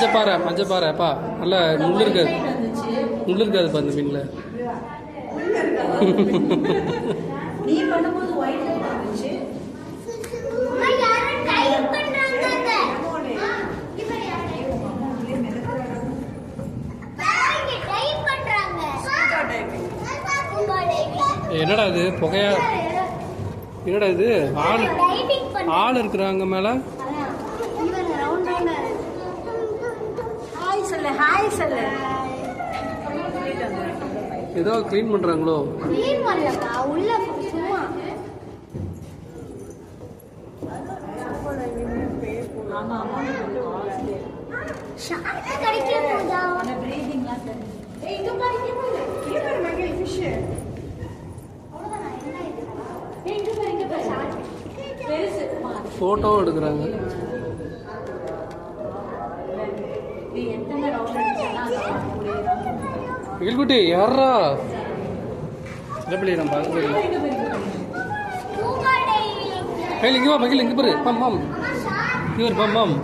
மஞ்சப்பாறைப்பா நல்லா முள்ளு இருக்காதுப்பா அந்த மீனில். நீ பண்ணும்போது ஒயிட் லைட் வந்துச்சு. என்னடா இது புகையா? என்னடா இது ஆள் இருக்கிறாங்க மேல. ஏதோ கிளீன் பண்றாங்களோ? போட்டோ எடுக்கிறாங்க. குட்டி யாரா நம்ம கையில் இங்கே வா மகிழ் இங்கே பாரு பம் பம் இவர் பம் பம்